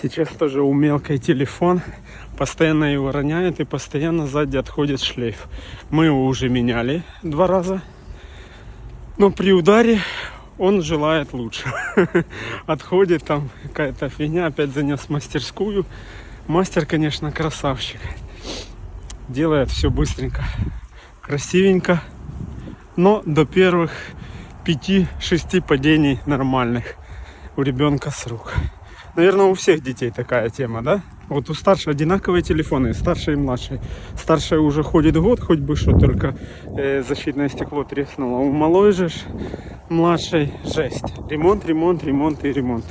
Сейчас тоже у мелкой телефон. Постоянно его роняет и постоянно сзади отходит шлейф. Мы его уже меняли 2 раза. Но при ударе он желает лучше. Отходит там какая-то фигня. Опять занес в мастерскую. Мастер, конечно, красавчик. Делает все быстренько. Красивенько. Но до первых 5-6 падений нормальных у ребенка с рук. Наверное, у всех детей такая тема, да? Вот у старшей одинаковые телефоны, старшей и младшей. Старшая уже ходит год, хоть бы что, только защитное стекло треснуло. У малой же младшей жесть. Ремонт, ремонт, ремонт и ремонт.